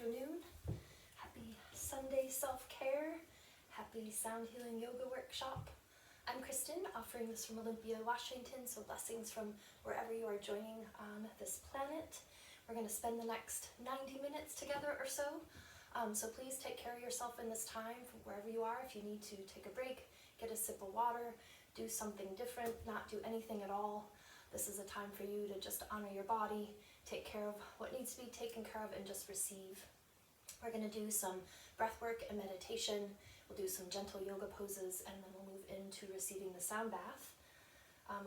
afternoon. Happy Sunday self-care. Happy sound healing yoga workshop. I'm Kristen, offering this from Olympia, Washington, so blessings from wherever you are joining on this planet. We're going to spend the next 90 minutes together or so. So please take care of yourself in this time, wherever you are. If you need to take a break, get a sip of water, do something different, not do anything at all. This is a time for you to just honor your body, take care of what needs to be taken care of, and just receive. We're going to do some breath work and meditation. We'll do some gentle yoga poses, and then we'll move into receiving the sound bath.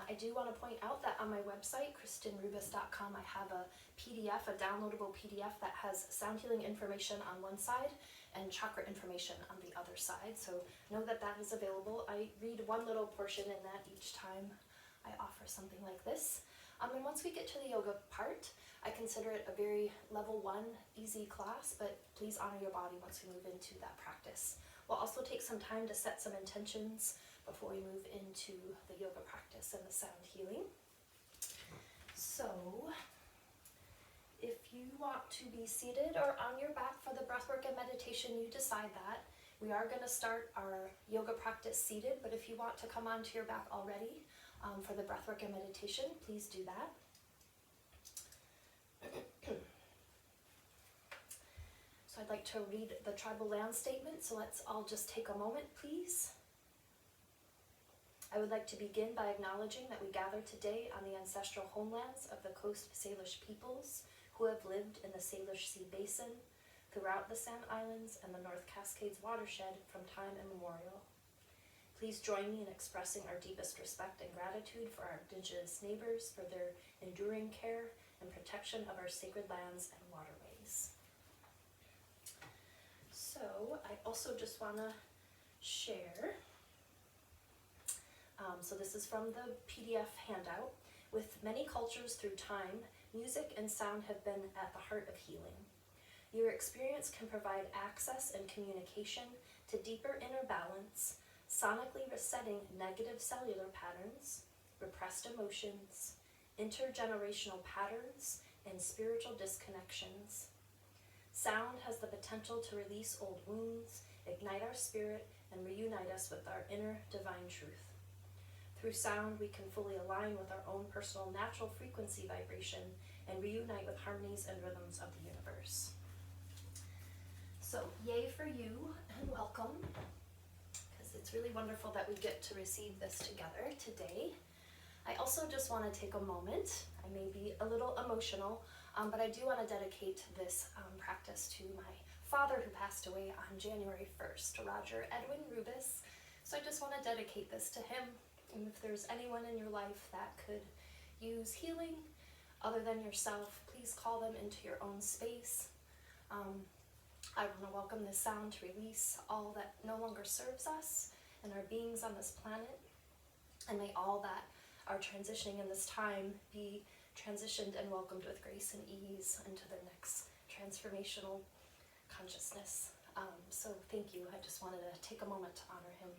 I do want to point out that on my website, KristenRubis.com, I have a PDF, a downloadable PDF that has sound healing information on one side and chakra information on the other side. So know that that is available. I read one little portion in that each time I offer something like this. And once we get to the yoga part, I consider it a very level 1, easy class, but please honor your body once we move into that practice. We'll also take some time to set some intentions before we move into the yoga practice and the sound healing. So, if you want to be seated or on your back for the breathwork and meditation, you decide that. We are going to start our yoga practice seated, but if you want to come onto your back already for the breathwork and meditation, please do that. So I'd like to read the tribal land statement, so let's all just take a moment, please. I would like to begin by acknowledging that we gather today on the ancestral homelands of the Coast Salish peoples who have lived in the Salish Sea Basin, throughout the Sand Islands and the North Cascades watershed from time immemorial. Please join me in expressing our deepest respect and gratitude for our Indigenous neighbors for their enduring care and protection of our sacred lands and waterways. So I also just want to share, so this is from the PDF handout. With many cultures through time, music and sound have been at the heart of healing. Your experience can provide access and communication to deeper inner balance, sonically resetting negative cellular patterns, repressed emotions, intergenerational patterns, and spiritual disconnections. Sound has the potential to release old wounds, ignite our spirit, and reunite us with our inner divine truth. Through sound, we can fully align with our own personal natural frequency vibration and reunite with harmonies and rhythms of the universe. So, yay for you, and welcome, because it's really wonderful that we get to receive this together today. I also just want to take a moment. I may be a little emotional, but I do want to dedicate this practice to my father who passed away on January 1st, Roger Edwin Rubis. So I just want to dedicate this to him. And if there's anyone in your life that could use healing other than yourself, please call them into your own space. I want to welcome this sound to release all that no longer serves us and our beings on this planet. And may all that are transitioning in this time be transitioned and welcomed with grace and ease into their next transformational consciousness. So thank you. I just wanted to take a moment to honor him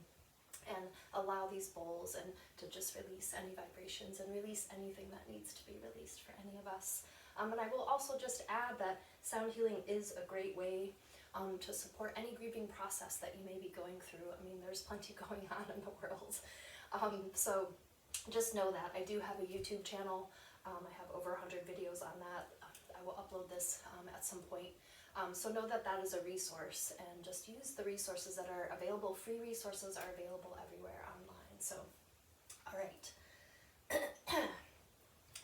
and allow these bowls and to just release any vibrations and release anything that needs to be released for any of us. And I will also just add that sound healing is a great way to support any grieving process that you may be going through. I mean, there's plenty going on in the world. So just know that. I do have a YouTube channel. I have over 100 videos on that. I will upload this at some point. So know that that is a resource, and just use the resources that are available. Free resources are available everywhere online. So, all right.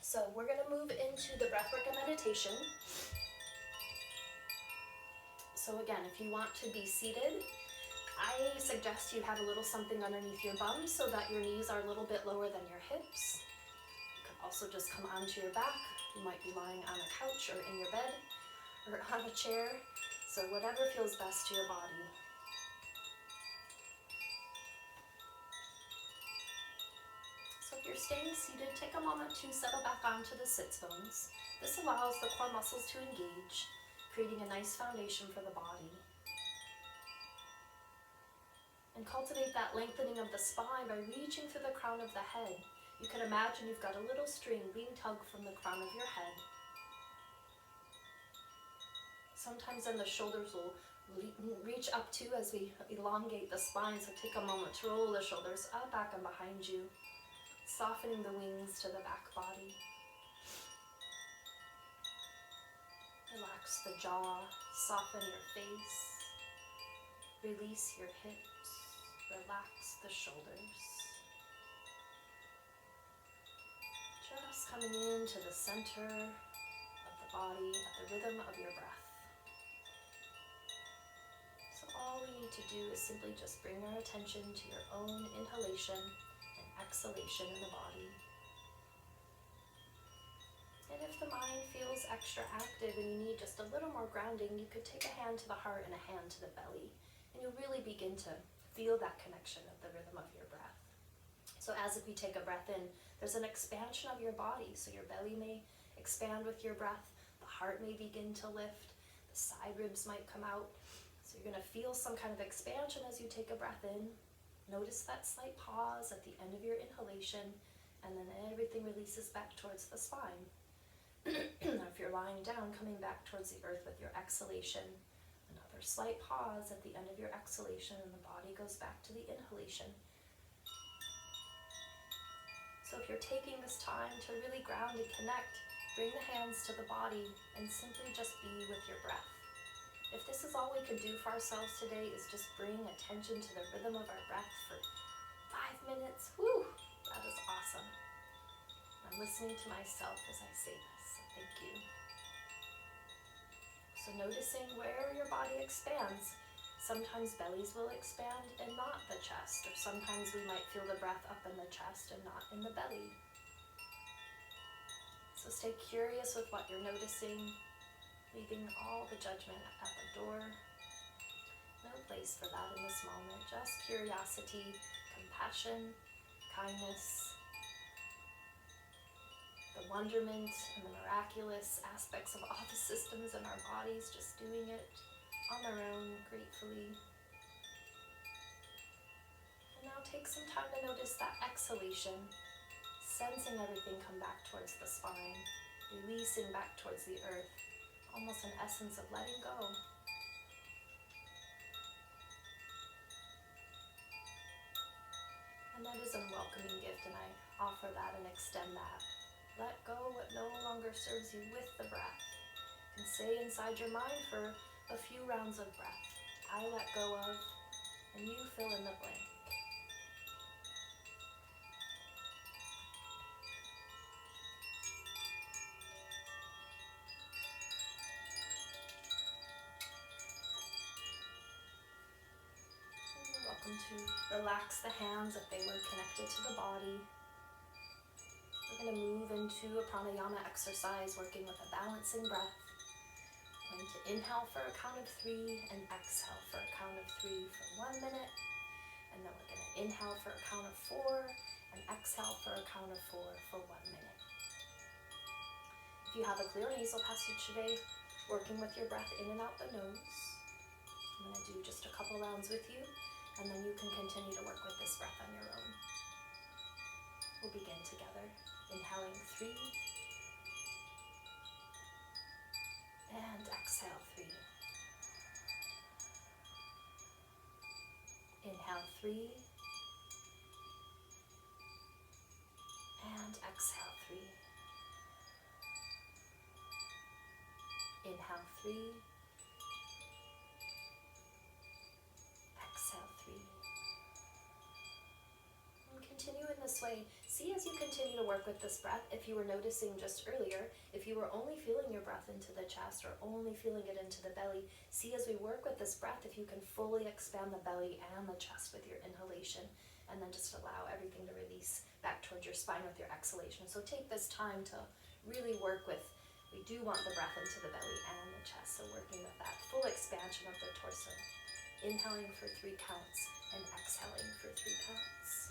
So we're going to move into the breathwork and meditation. So again, if you want to be seated, I suggest you have a little something underneath your bum so that your knees are a little bit lower than your hips. You can also just come onto your back. You might be lying on a couch or in your bed or on a chair, so whatever feels best to your body. So if you're staying seated, take a moment to settle back onto the sits bones. This allows the core muscles to engage, creating a nice foundation for the body. And cultivate that lengthening of the spine by reaching through the crown of the head. You can imagine you've got a little string being tugged from the crown of your head. Sometimes then the shoulders will reach up too as we elongate the spine, so take a moment to roll the shoulders up, back, and behind you, softening the wings to the back body. Relax the jaw, soften your face, release your hips, relax the shoulders. Just coming into the center of the body at the rhythm of your breath. So all we need to do is simply just bring our attention to your own inhalation and exhalation in the body. And if the mind feels extra active and you need just a little more grounding, you could take a hand to the heart and a hand to the belly. And you'll really begin to feel that connection of the rhythm of your breath. So as if we take a breath in, there's an expansion of your body. So your belly may expand with your breath, the heart may begin to lift, the side ribs might come out. So you're going to feel some kind of expansion as you take a breath in. Notice that slight pause at the end of your inhalation, and then everything releases back towards the spine. Now if you're lying down, coming back towards the earth with your exhalation, another slight pause at the end of your exhalation, and the body goes back to the inhalation. So if you're taking this time to really ground and connect, bring the hands to the body and simply just be with your breath. If this is all we can do for ourselves today, is just bring attention to the rhythm of our breath for 5 minutes, whew, that is awesome. I'm listening to myself as I say this. Thank you. So noticing where your body expands. Sometimes bellies will expand and not the chest, or sometimes we might feel the breath up in the chest and not in the belly. So stay curious with what you're noticing, leaving all the judgment at the door. No place for that in this moment, just curiosity, compassion, kindness, the wonderment and the miraculous aspects of all the systems in our bodies, just doing it on their own, gratefully. And now take some time to notice that exhalation, sensing everything come back towards the spine, releasing back towards the earth, almost an essence of letting go. And that is a welcoming gift, and I offer that and extend that. Let go what no longer serves you with the breath. And say inside your mind for a few rounds of breath, I let go of, and you fill in the blank. And you're welcome to relax the hands if they were connected to the body. We're going to move into a pranayama exercise, working with a balancing breath. We're going to inhale for a count of 3 and exhale for a count of 3 for 1 minute. And then we're going to inhale for a count of 4 and exhale for a count of 4 for 1 minute. If you have a clear nasal passage today, working with your breath in and out the nose. I'm going to do just a couple rounds with you, and then you can continue to work with this breath on your own. We'll begin together. Inhaling 3 and exhale 3. Inhale 3 and exhale 3. Inhale 3, exhale 3. And continue in this way. See as you continue to work with this breath, if you were noticing just earlier, if you were only feeling your breath into the chest or only feeling it into the belly, see as we work with this breath if you can fully expand the belly and the chest with your inhalation, and then just allow everything to release back towards your spine with your exhalation. So take this time to really work with, we do want the breath into the belly and the chest, so working with that full expansion of the torso. Inhaling for 3 counts and exhaling for 3 counts.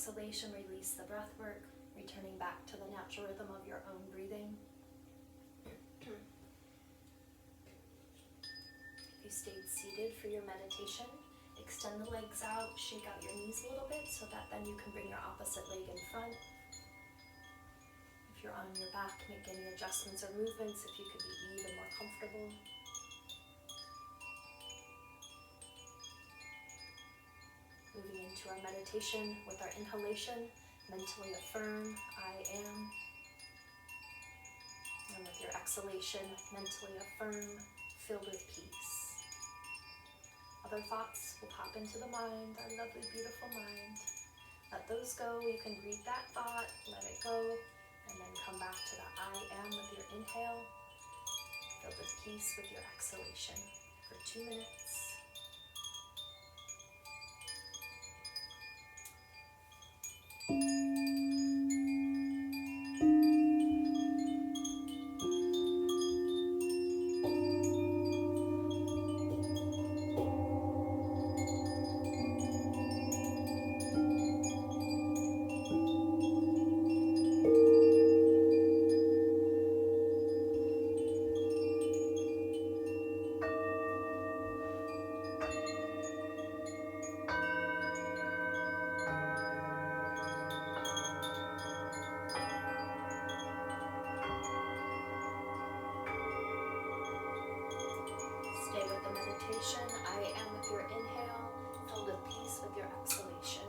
exhalation, release the breath work, returning back to the natural rhythm of your own breathing. If you stayed seated for your meditation, extend the legs out, shake out your knees a little bit so that then you can bring your opposite leg in front. If you're on your back, make any adjustments or movements if you could be even more comfortable. Moving into our meditation with our inhalation, mentally affirm, I am. And with your exhalation, mentally affirm, filled with peace. Other thoughts will pop into the mind, our lovely, beautiful mind. Let those go. You can read that thought, let it go, and then come back to the I am with your inhale, filled with peace with your exhalation for 2 minutes. Stay with the meditation. I am with your inhale, filled with peace with your exhalation.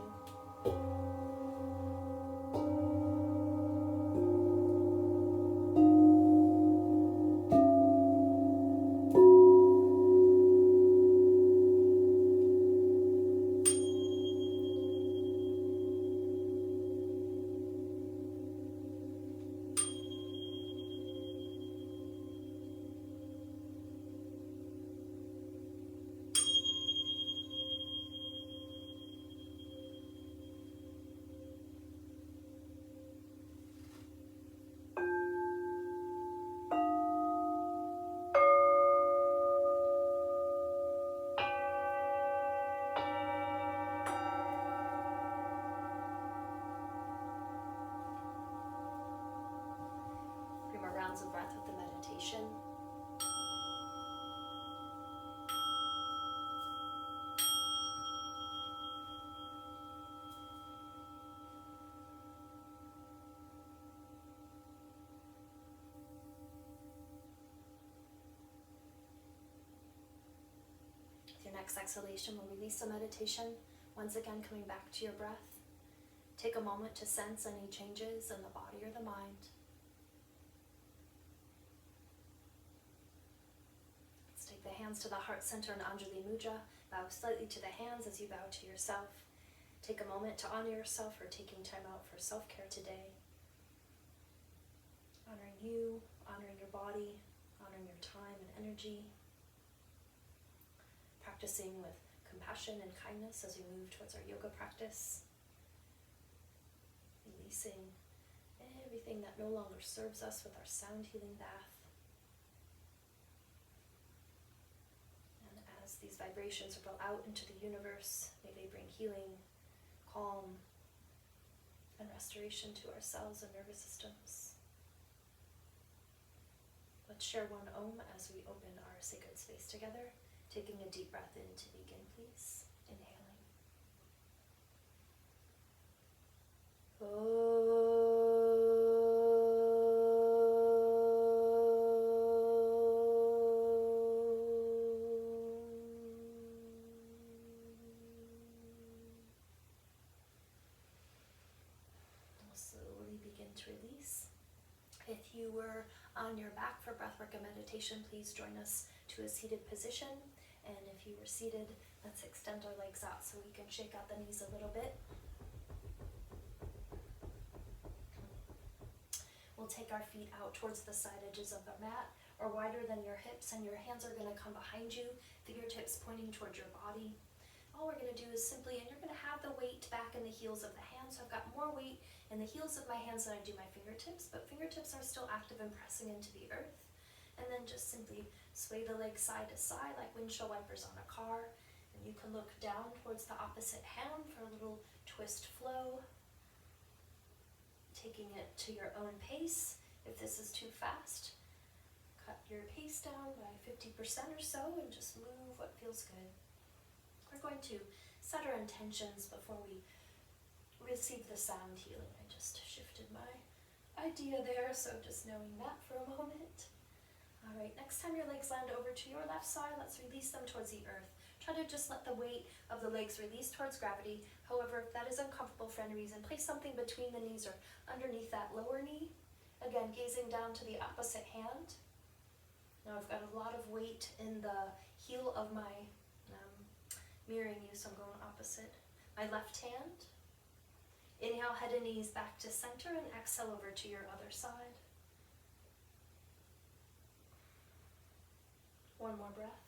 Rounds of breath with the meditation. With your next exhalation, we'll release the meditation. Once again, coming back to your breath. Take a moment to sense any changes in the body or the mind. The hands to the heart center in Anjali Mudra. Bow slightly to the hands as you bow to yourself. Take a moment to honor yourself for taking time out for self-care today. Honoring you, honoring your body, honoring your time and energy. Practicing with compassion and kindness as we move towards our yoga practice. Releasing everything that no longer serves us with our sound healing bath. These vibrations ripple out into the universe. May they bring healing, calm, and restoration to our cells and nervous systems. Let's share one Om as we open our sacred space together. Taking a deep breath in to begin, please. Inhaling. Begin to release. If you were on your back for breathwork and meditation, please join us to a seated position. And if you were seated, let's extend our legs out so we can shake out the knees a little bit. We'll take our feet out towards the side edges of the mat or wider than your hips, and your hands are going to come behind you, fingertips pointing towards your body. All we're going to do is simply, and you're going to have the weight back in the heels of the hands. So I've got more weight in the heels of my hands than I do my fingertips, but fingertips are still active and pressing into the earth. And then just simply sway the legs side to side like windshield wipers on a car. And you can look down towards the opposite hand for a little twist flow. taking it to your own pace. If this is too fast, cut your pace down by 50% or so and just move what feels good. We're going to set our intentions before we receive the sound healing. I just shifted my idea there, so just knowing that for a moment. All right, next time your legs land over to your left side, let's release them towards the earth. Try to just let the weight of the legs release towards gravity. However, if that is uncomfortable for any reason, place something between the knees or underneath that lower knee. Again, gazing down to the opposite hand. Now I've got a lot of weight in the heel of my, mirroring you, so I'm going opposite. My left hand. Inhale, head and knees back to center, and exhale over to your other side. One more breath.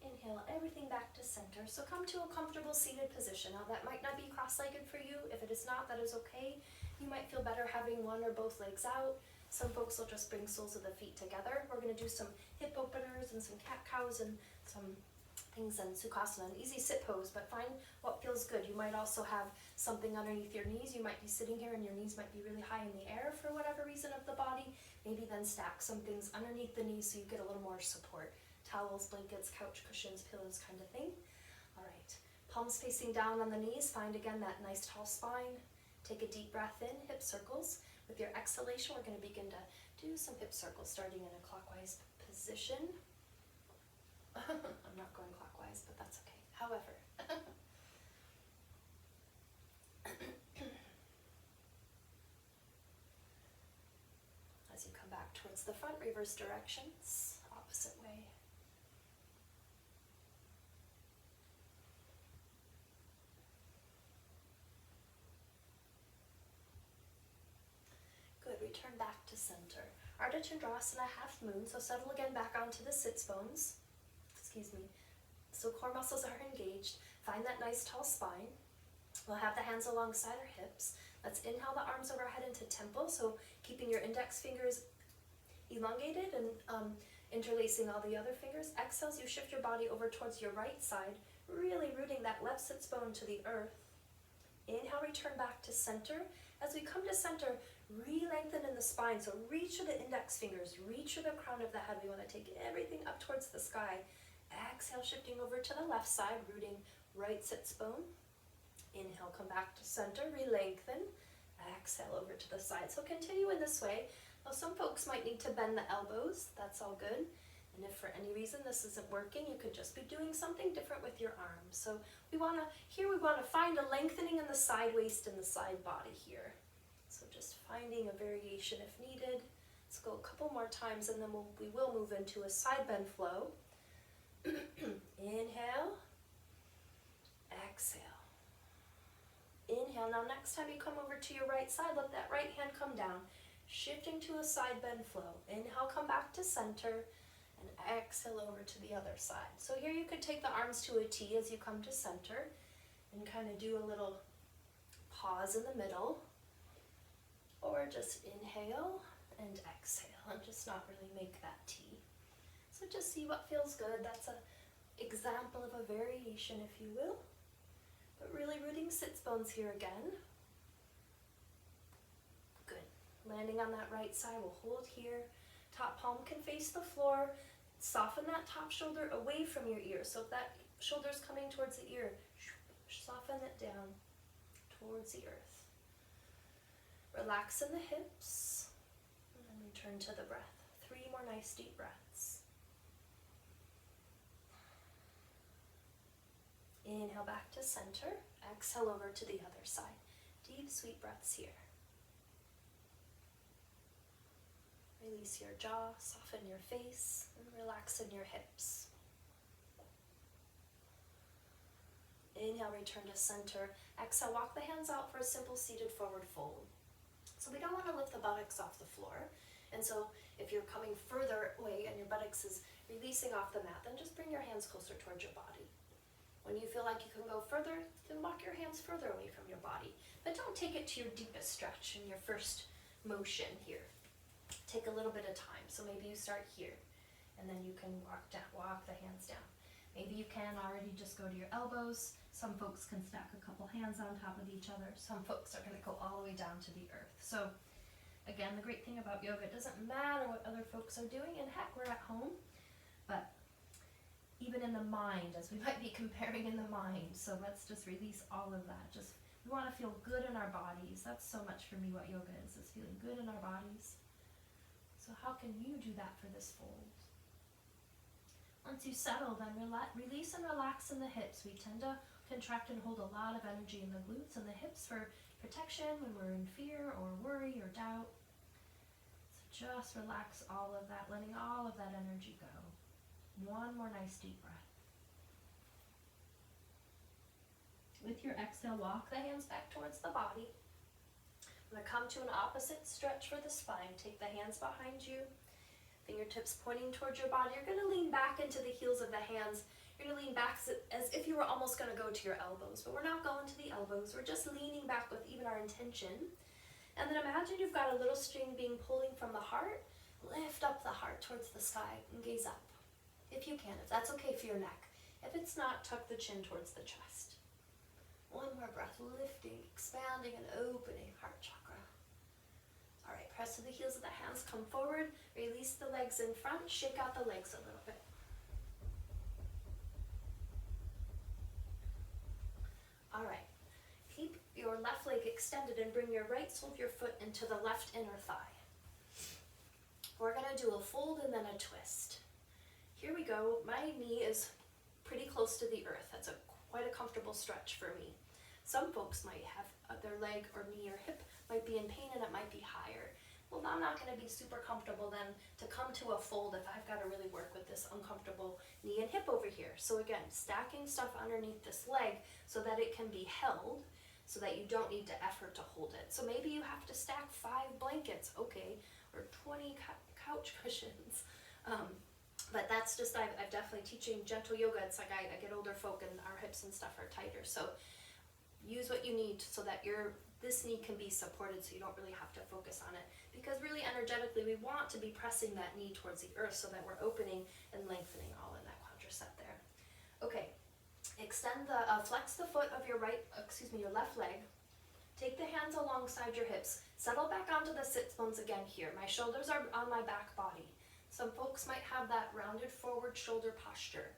Inhale everything back to center. So come to a comfortable seated position. Now that might not be cross-legged for you. If it is not, that is okay. You might feel better having one or both legs out. Some folks will just bring soles of the feet together. We're going to do some hip openers and some cat-cows and some things in Sukhasana, an easy sit pose, but find what feels good. You might also have something underneath your knees. You might be sitting here and your knees might be really high in the air for whatever reason of the body. Maybe then stack some things underneath the knees so you get a little more support. Towels, blankets, couch cushions, pillows kind of thing. All right, palms facing down on the knees. Find again that nice tall spine. Take a deep breath in, hip circles. With your exhalation, we're going to begin to do some hip circles starting in a clockwise position. I'm not going clockwise, but that's okay. However, as you come back towards the front, reverse directions, opposite way. Good, return back to center. Ardha Chandrasana, half moon, so settle again back onto the sits bones. So core muscles are engaged. Find that nice tall spine. We'll have the hands alongside our hips. Let's inhale the arms overhead into temple, so keeping your index fingers elongated and interlacing all the other fingers. Exhales, you shift your body over towards your right side, really rooting that left sits bone to the earth. Inhale, return back to center. As we come to center, re-lengthen in the spine, so reach for the index fingers, reach for the crown of the head. We want to take everything up towards the sky. Exhale, shifting over to the left side, rooting right sits bone. Inhale, come back to center, re-lengthen. Exhale over to the side. So continue in this way. Now some folks might need to bend the elbows. That's all good. And if for any reason this isn't working, you could just be doing something different with your arms. So we want to find a lengthening in the side waist and the side body here. So just finding a variation if needed. Let's go a couple more times and then we will move into a side bend flow. Inhale, exhale. Inhale. Now next time you come over to your right side, let that right hand come down, shifting to a side bend flow. Inhale, come back to center, and exhale over to the other side. So here you could take the arms to a T as you come to center and kind of do a little pause in the middle, or just inhale and exhale and just not really make that T. So just see what feels good. That's an example of a variation, if you will. But really rooting sits bones here again. Good. Landing on that right side, we'll hold here. Top palm can face the floor. Soften that top shoulder away from your ear. So if that shoulder's coming towards the ear, soften it down towards the earth. Relax in the hips, and then return to the breath. 3 more nice deep breaths. Inhale back to center. Exhale over to the other side. Deep, sweet breaths here. Release your jaw, soften your face, and relax in your hips. Inhale, return to center. Exhale, walk the hands out for a simple seated forward fold. So we don't want to lift the buttocks off the floor. And so if you're coming further away and your buttocks is releasing off the mat, then just bring your hands closer towards your body. When you feel like you can go further, then walk your hands further away from your body. But don't take it to your deepest stretch in your first motion here. Take a little bit of time. So maybe you start here, and then you can walk the hands down. Maybe you can already just go to your elbows, Some folks can stack a couple hands on top of each other. Some folks are going to go all the way down to the earth. So again, the great thing about yoga, it doesn't matter what other folks are doing, and heck, we're at home, but even in the mind, as we might be comparing in the mind, so let's just release all of that. Just, we want to feel good in our bodies. That's so much for me what yoga is feeling good in our bodies. So how can you do that for this fold? Once you settle, then release and relax in the hips. We tend to contract and hold a lot of energy in the glutes and the hips for protection when we're in fear or worry or doubt. So just relax all of that, letting all of that energy go. One more nice deep breath. With your exhale, walk the hands back towards the body. I'm going to come to an opposite stretch for the spine. Take the hands behind you. Fingertips pointing towards your body. You're going to lean back into the heels of the hands. You're going to lean back as if you were almost going to go to your elbows, but we're not going to the elbows. We're just leaning back with even our intention. And then imagine you've got a little string being pulling from the heart. Lift up the heart towards the sky and gaze up. If you can, if that's okay for your neck. If it's not, tuck the chin towards the chest. One more breath, lifting, expanding, and opening heart chakra. All right, press to the heels of the hands, come forward, release the legs in front, shake out the legs a little bit. All right, keep your left leg extended and bring your right sole of your foot into the left inner thigh. We're gonna do a fold and then a twist. Here we go, my knee is pretty close to the earth. That's quite a comfortable stretch for me. Some folks might have their leg or knee or hip might be in pain and it might be higher. Well, I'm not going to be super comfortable then to come to a fold if I've got to really work with this uncomfortable knee and hip over here. So again, stacking stuff underneath this leg so that it can be held, so that you don't need to effort to hold it. So maybe you have to stack 5 blankets, okay, or 20 couch cushions. But that's just, I'm definitely teaching gentle yoga. It's like I get older folk and our hips and stuff are tighter. So use what you need so that this knee can be supported so you don't really have to focus on it. Because really energetically, we want to be pressing that knee towards the earth so that we're opening and lengthening all in that quadricep there. Okay, extend flex the foot of your your left leg. Take the hands alongside your hips. Settle back onto the sits bones again here. My shoulders are on my back body. Some folks might have that rounded forward shoulder posture.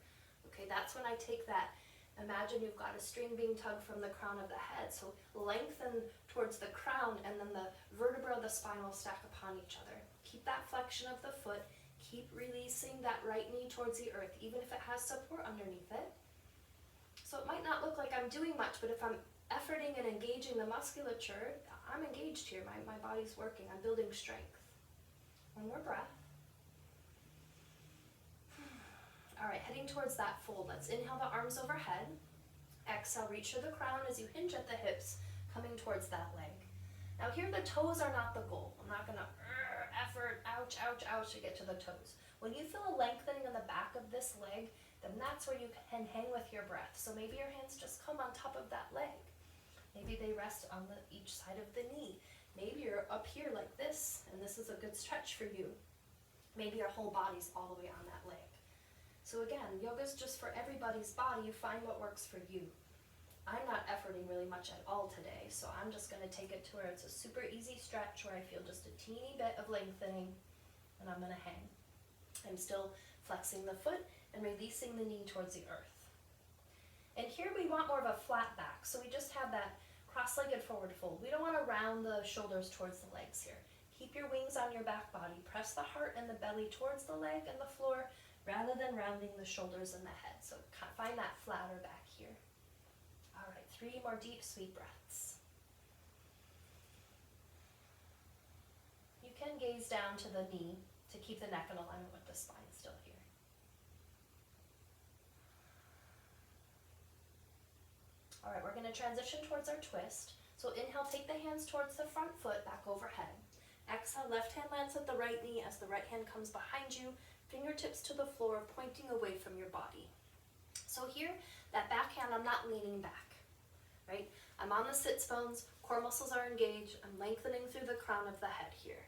Okay, that's when I take that. Imagine you've got a string being tugged from the crown of the head. So lengthen towards the crown and then the vertebra of the spine will stack upon each other. Keep that flexion of the foot. Keep releasing that right knee towards the earth, even if it has support underneath it. So it might not look like I'm doing much, but if I'm efforting and engaging the musculature, I'm engaged here. My body's working. I'm building strength. One more breath. All right, heading towards that fold. Let's inhale the arms overhead. Exhale, reach for the crown as you hinge at the hips, coming towards that leg. Now here the toes are not the goal. I'm not gonna effort, ouch, ouch, ouch to get to the toes. When you feel a lengthening in the back of this leg, then that's where you can hang with your breath. So maybe your hands just come on top of that leg. Maybe they rest on each side of the knee. Maybe you're up here like this, and this is a good stretch for you. Maybe your whole body's all the way on that leg. So again, yoga's just for everybody's body. You find what works for you. I'm not efforting really much at all today, so I'm just going to take it to where it's a super easy stretch where I feel just a teeny bit of lengthening, and I'm going to hang. I'm still flexing the foot and releasing the knee towards the earth. And here we want more of a flat back, so we just have that cross-legged forward fold. We don't want to round the shoulders towards the legs here. Keep your wings on your back body. Press the heart and the belly towards the leg and the floor, rather than rounding the shoulders and the head. So find that flatter back here. All right, 3 more deep, sweet breaths. You can gaze down to the knee to keep the neck in alignment with the spine still here. All right, we're gonna transition towards our twist. So inhale, take the hands towards the front foot, back overhead. Exhale, left hand lands at the right knee as the right hand comes behind you. Fingertips to the floor, pointing away from your body. So here, that back hand, I'm not leaning back, right? I'm on the sits bones, core muscles are engaged, I'm lengthening through the crown of the head here.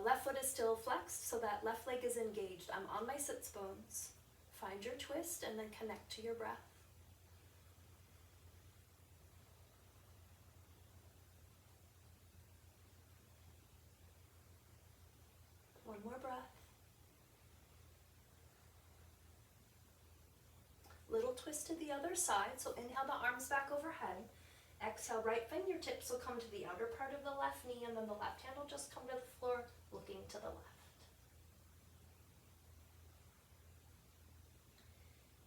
Left foot is still flexed, so that left leg is engaged. I'm on my sits bones. Find your twist and then connect to your breath. twist to the other side. So inhale the arms back overhead. Exhale, right fingertips will come to the outer part of the left knee, and then the left hand will just come to the floor, looking to the left.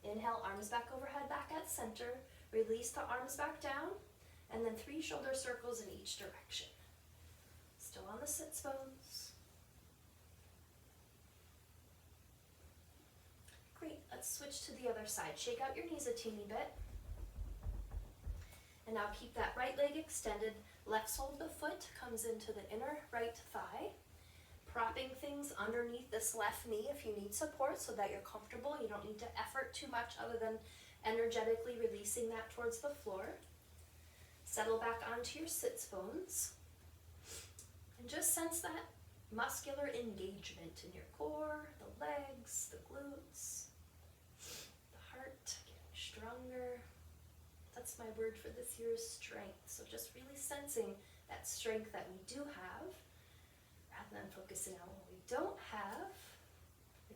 Inhale, arms back overhead, back at center. Release the arms back down, and then 3 shoulder circles in each direction. Still on the sits bones. Great, let's switch to the other side. Shake out your knees a teeny bit. And now keep that right leg extended. Left sole of the foot comes into the inner right thigh. Propping things underneath this left knee if you need support so that you're comfortable. You don't need to effort too much other than energetically releasing that towards the floor. Settle back onto your sits bones. And just sense that muscular engagement in your core, the legs, the glutes, the heart getting stronger. That's my word for this year is strength. So just really sensing that strength that we do have, rather than focusing on what we don't have.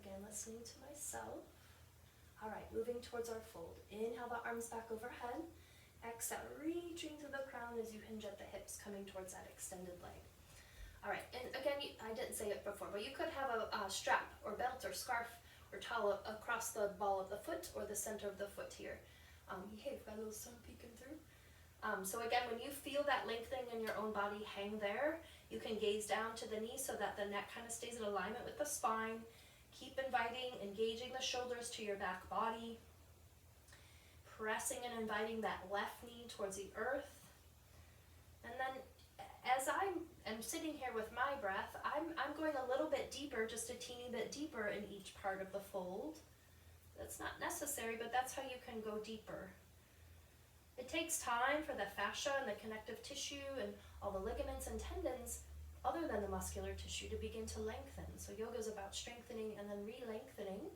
Again, listening to myself. All right, moving towards our fold. Inhale the arms back overhead. Exhale, reaching to the crown as you hinge at the hips, coming towards that extended leg. All right, and again, I didn't say it before, but you could have a strap or belt or scarf or towel across the ball of the foot or the center of the foot here. Hey, you've got a little sun peeking through. So again, when you feel that lengthening in your own body, hang there. You can gaze down to the knee so that the neck kind of stays in alignment with the spine. Keep inviting, engaging the shoulders to your back body. Pressing and inviting that left knee towards the earth. And then as I am sitting here with my breath, I'm going a little bit deeper, just a teeny bit deeper in each part of the fold. That's not necessary, but that's how you can go deeper. It takes time for the fascia and the connective tissue and all the ligaments and tendons, other than the muscular tissue, to begin to lengthen. So yoga is about strengthening and then re-lengthening.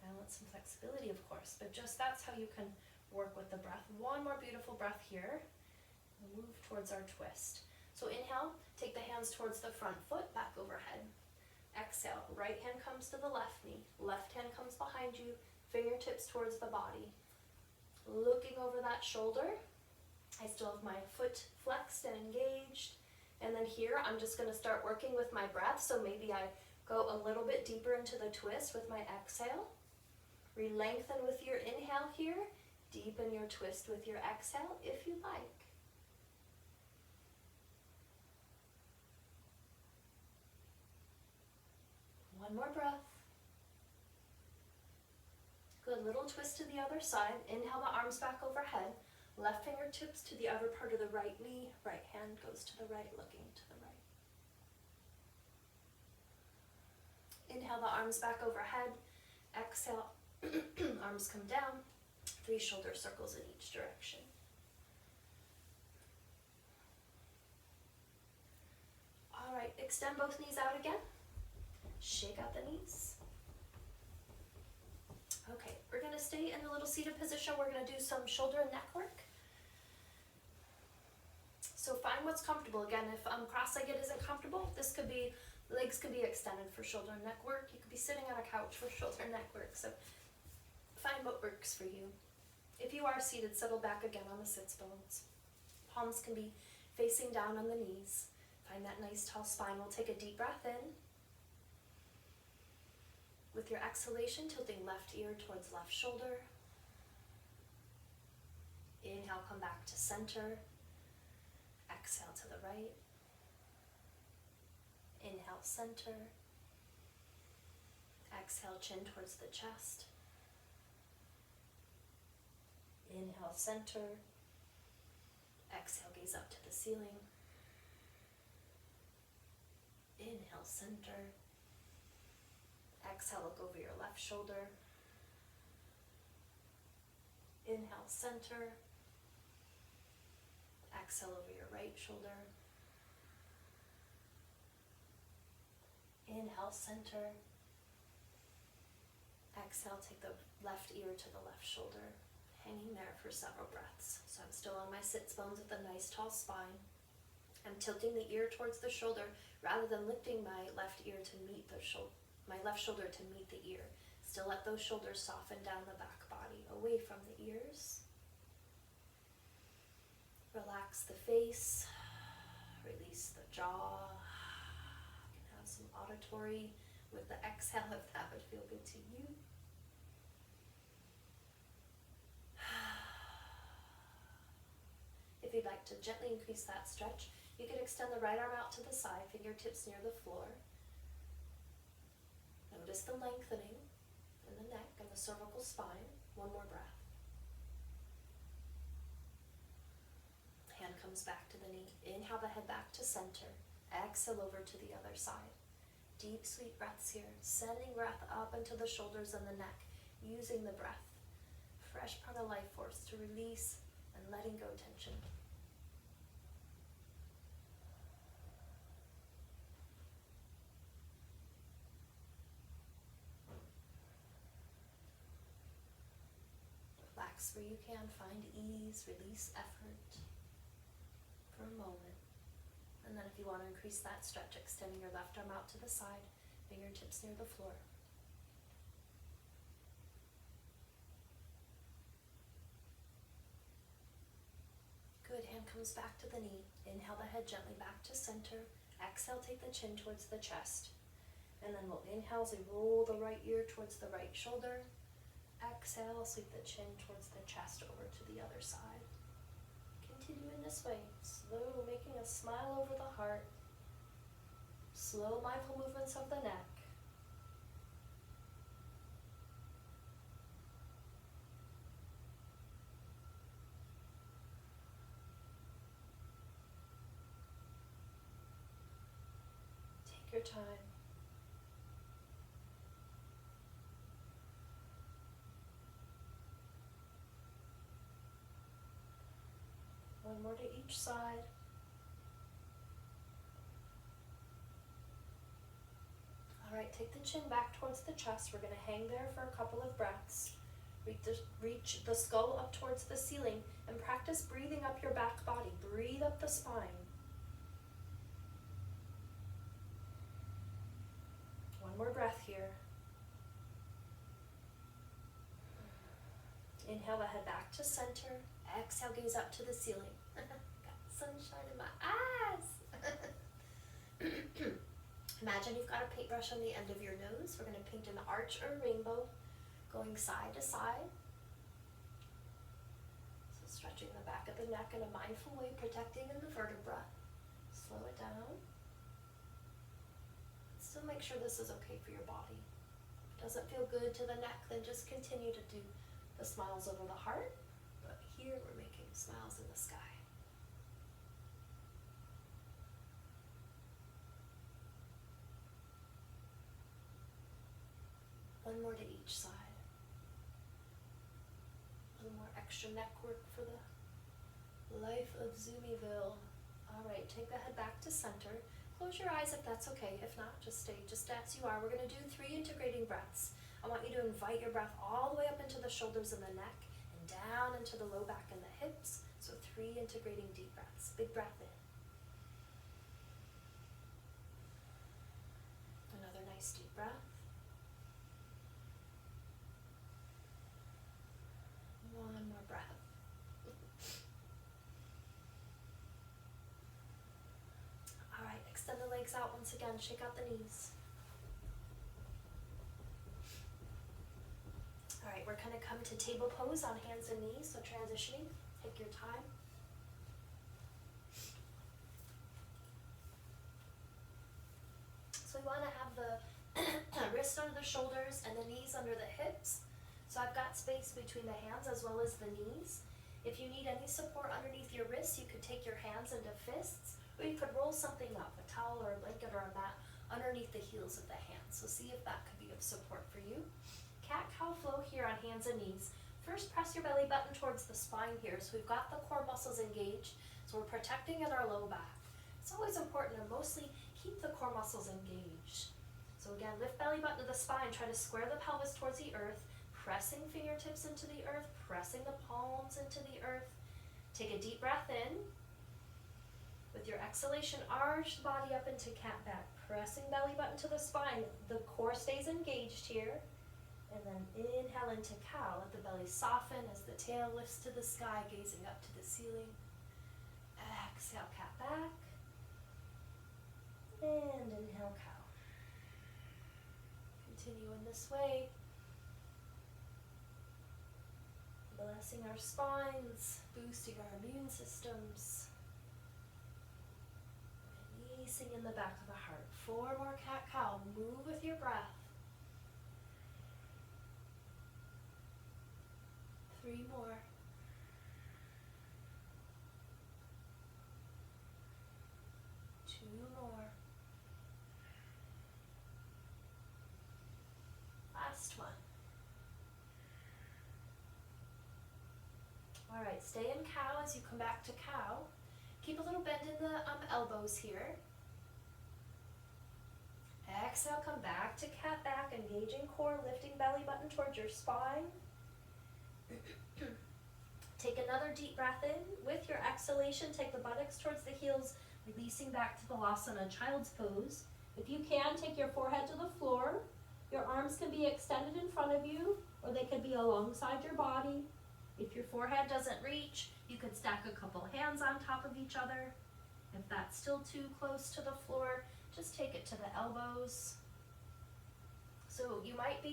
Balance and flexibility, of course, but just that's how you can work with the breath. One more beautiful breath here. Move towards our twist. So inhale, take the hands towards the front foot, back overhead. Exhale, right hand comes to the left knee, left hand comes behind you, fingertips towards the body. Looking over that shoulder, I still have my foot flexed and engaged. And then here, I'm just gonna start working with my breath. So maybe I go a little bit deeper into the twist with my exhale. Re-lengthen with your inhale here. Deepen your twist with your exhale if you like. One more breath. Good, little twist to the other side. Inhale the arms back overhead. Left fingertips to the outer part of the right knee. Right hand goes to the right, looking to the right. Inhale the arms back overhead. Exhale, arms come down. 3 shoulder circles in each direction. All right, extend both knees out again. Shake out the knees. Okay, we're gonna stay in a little seated position. We're gonna do some shoulder and neck work. So find what's comfortable. Again, if cross-legged isn't comfortable, this could be, legs could be extended for shoulder and neck work. You could be sitting on a couch for shoulder and neck work. So find what works for you. If you are seated, settle back again on the sits bones. Palms can be facing down on the knees. Find that nice tall spine. We'll take a deep breath in. With your exhalation, tilting left ear towards left shoulder. Inhale, come back to center. Exhale to the right. Inhale, center. Exhale, chin towards the chest. Inhale, center. Exhale, gaze up to the ceiling. Inhale, center. Exhale, look over your left shoulder. Inhale, center. Exhale over your right shoulder. Inhale, center. Exhale, take the left ear to the left shoulder. Hanging there for several breaths. So I'm still on my sits bones with a nice tall spine. I'm tilting the ear towards the shoulder rather than lifting my left ear to meet the shoulder. My left shoulder to meet the ear. Still let those shoulders soften down the back body. body away from the ears. Relax the face, release the jaw. You can have some auditory with the exhale if that would feel good to you. If you'd like to gently increase that stretch, you could extend the right arm out to the side, fingertips near the floor. Notice the lengthening in the neck and the cervical spine. One more breath. Hand comes back to the knee. Inhale the head back to center. Exhale over to the other side. Deep, sweet breaths here. Sending breath up into the shoulders and the neck. Using the breath. Fresh prana life force to release and letting go tension. Relax where you can. Find ease. Release effort for a moment. And then if you want to increase that stretch, extending your left arm out to the side, fingertips near the floor. Good, hand comes back to the knee. Inhale the head gently back to center. Exhale, take the chin towards the chest. And then we'll inhale as we roll the right ear towards the right shoulder. Exhale, sweep the chin towards the chest over to the other side. Continue in this way, slow, making a smile over the heart. Slow, mindful movements of the neck. Take your time. One more to each side. All right, take the chin back towards the chest. We're going to hang there for a couple of breaths. Reach the skull up towards the ceiling and practice breathing up your back body. Breathe up the spine. One more breath here. Inhale the head back to center. Exhale, gaze up to the ceiling. Got sunshine in my eyes. Imagine you've got a paintbrush on the end of your nose. We're going to paint an arch or a rainbow going side to side. So stretching the back of the neck in a mindful way, protecting in the vertebra. Slow it down. Still make sure this is okay for your body. If it doesn't feel good to the neck, then just continue to do the smiles over the heart. But here we're making smiles in the sky. One more to each side. A little more extra neck work for the life of Zoomyville. All right, take the head back to center. Close your eyes if that's okay. If not, just stay just as you are. We're going to do 3 integrating breaths. I want you to invite your breath all the way up into the shoulders and the neck and down into the low back and the hips. So 3 integrating deep breaths. Big breath in. Another nice deep breath. One more breath. All right, extend the legs out once again. Shake out the knees. All right, we're going to come to table pose on hands and knees, so transitioning. Take your time. So we want to have the wrists under the shoulders and the knees under the hips. So I've got space between the hands as well as the knees. If you need any support underneath your wrists, you could take your hands into fists, or you could roll something up, a towel or a blanket or a mat, underneath the heels of the hands. So see if that could be of support for you. Cat-cow flow here on hands and knees. First, press your belly button towards the spine here. So we've got the core muscles engaged, so we're protecting in our low back. It's always important to mostly keep the core muscles engaged. So again, lift belly button to the spine, try to square the pelvis towards the earth, pressing fingertips into the earth, pressing the palms into the earth. Take a deep breath in. With your exhalation, arch the body up into cat back, pressing belly button to the spine. The core stays engaged here. And then inhale into cow. Let the belly soften as the tail lifts to the sky, gazing up to the ceiling. Exhale, cat back. And inhale, cow. Continue in this way. Blessing our spines, boosting our immune systems. Releasing in the back of the heart. 4 more cat-cow. Move with your breath. 3 more. 2 more. Last one. All right, stay in cow as you come back to cow. Keep a little bend in the elbows here. Exhale, come back to cat back, engaging core, lifting belly button towards your spine. Take another deep breath in. With your exhalation, take the buttocks towards the heels, releasing back to Balasana, child's pose. If you can, take your forehead to the floor. Your arms can be extended in front of you, or they could be alongside your body. If your forehead doesn't reach, you could stack a couple hands on top of each other. If that's still too close to the floor, just take it to the elbows. So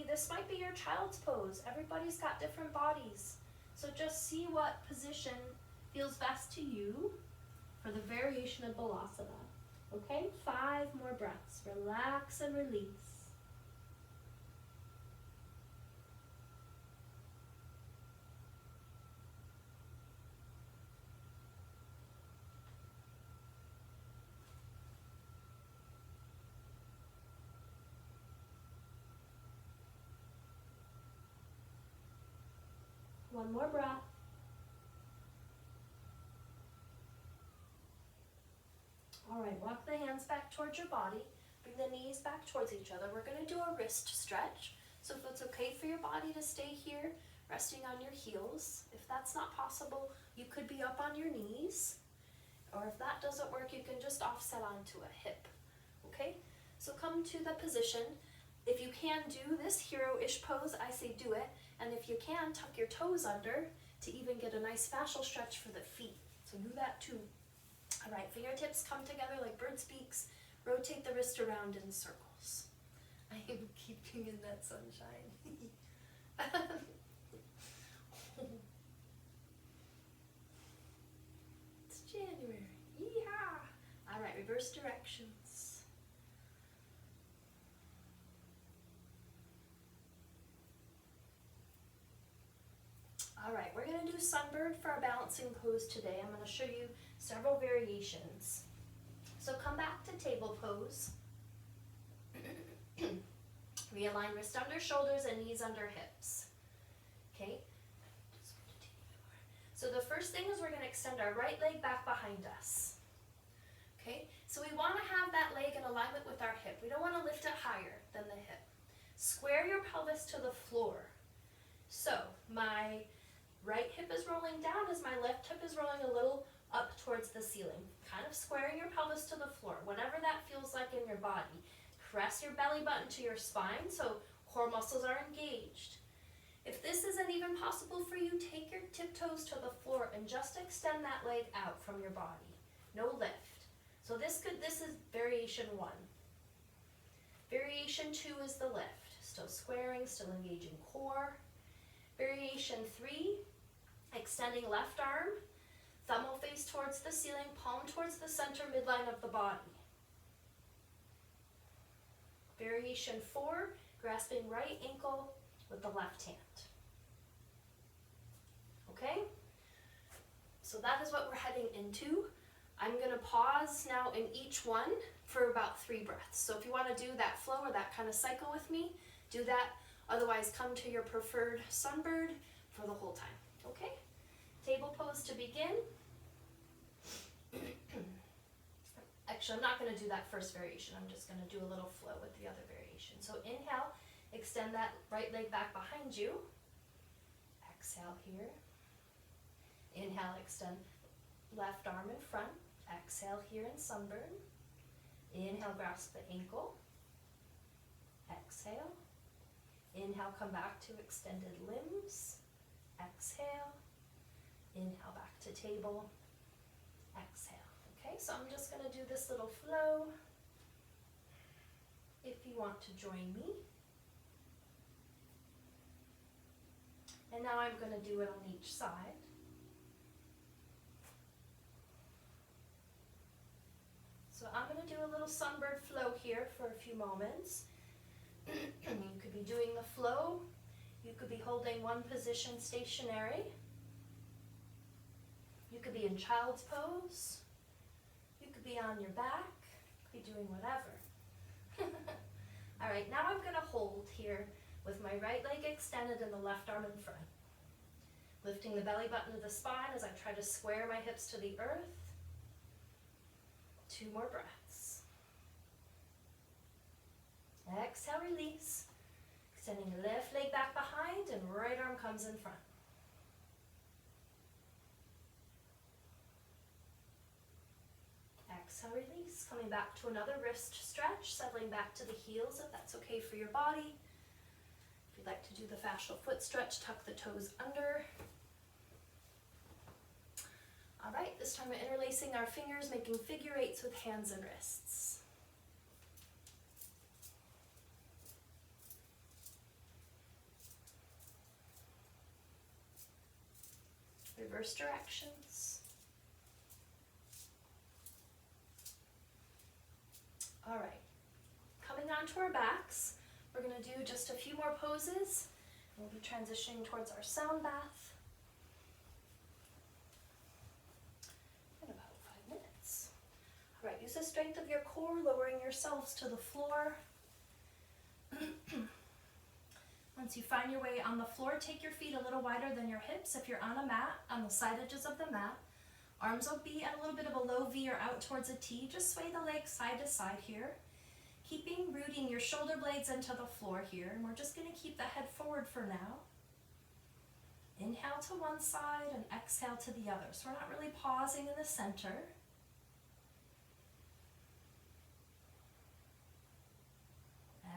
this might be your child's pose. Everybody's got different bodies. So just see what position feels best to you for the variation of Balasana. Okay, 5 more breaths. Relax and release. One more breath. All right, walk the hands back towards your body. Bring the knees back towards each other. We're going to do a wrist stretch. So if it's okay for your body to stay here, resting on your heels. If that's not possible, you could be up on your knees. Or if that doesn't work, you can just offset onto a hip. Okay? So come to the position. If you can do this hero-ish pose, I say do it. And if you can, tuck your toes under to even get a nice fascial stretch for the feet. So do that too. All right, fingertips come together like bird's beaks. Rotate the wrist around in circles. I am keeping in that sunshine. It's January. Yeehaw! All right, reverse directions. All right, we're going to do sunbird for our balancing pose today. I'm going to show you several variations. So come back to table pose. Realign wrist under shoulders and knees under hips. Okay? So the first thing is we're going to extend our right leg back behind us. Okay? So we want to have that leg in alignment with our hip. We don't want to lift it higher than the hip. Square your pelvis to the floor. So my right hip is rolling down as my left hip is rolling a little up towards the ceiling. Kind of squaring your pelvis to the floor, whatever that feels like in your body. Press your belly button to your spine so core muscles are engaged. If this isn't even possible for you, take your tiptoes to the floor and just extend that leg out from your body. No lift. So this is variation 1. Variation 2 is the lift. Still squaring, still engaging core. Variation 3, extending left arm, thumb will face towards the ceiling, palm towards the center midline of the body. Variation 4, grasping right ankle with the left hand. Okay? So that is what we're heading into. I'm going to pause now in each one for about 3 breaths. So if you want to do that flow or that kind of cycle with me, do that. Otherwise, come to your preferred sunbird for the whole time. Okay? Table pose to begin. Actually, I'm not going to do that first variation. I'm just going to do a little flow with the other variation. So inhale, extend that right leg back behind you. Exhale here. Inhale, extend left arm in front. Exhale here in sunburn. Inhale, grasp the ankle. Exhale. Inhale, come back to extended limbs. Exhale. Inhale, back to table. Exhale. Okay, so I'm just going to do this little flow. If you want to join me. And now I'm going to do it on each side. So I'm going to do a little sunbird flow here for a few moments. You could be doing the flow. You could be holding one position stationary. You could be in child's pose. You could be on your back. You could be doing whatever. All right, now I'm going to hold here with my right leg extended and the left arm in front. Lifting the belly button to the spine as I try to square my hips to the earth. 2 more breaths. Exhale, release. Extending the left leg back behind and right arm comes in front. Exhale, release. Coming back to another wrist stretch, settling back to the heels if that's okay for your body. If you'd like to do the fascial foot stretch, tuck the toes under. All right, this time we're interlacing our fingers, making figure 8s with hands and wrists. Reverse directions. All right, coming onto our backs, we're going to do just a few more poses. We'll be transitioning towards our sound bath in about 5 minutes. All right, use the strength of your core, lowering yourselves to the floor. Once you find your way on the floor, take your feet a little wider than your hips. If you're on a mat, on the side edges of the mat, arms will be at a little bit of a low V or out towards a T. Just sway the legs side to side here. Rooting your shoulder blades into the floor here. And we're just going to keep the head forward for now. Inhale to one side and exhale to the other. So we're not really pausing in the center.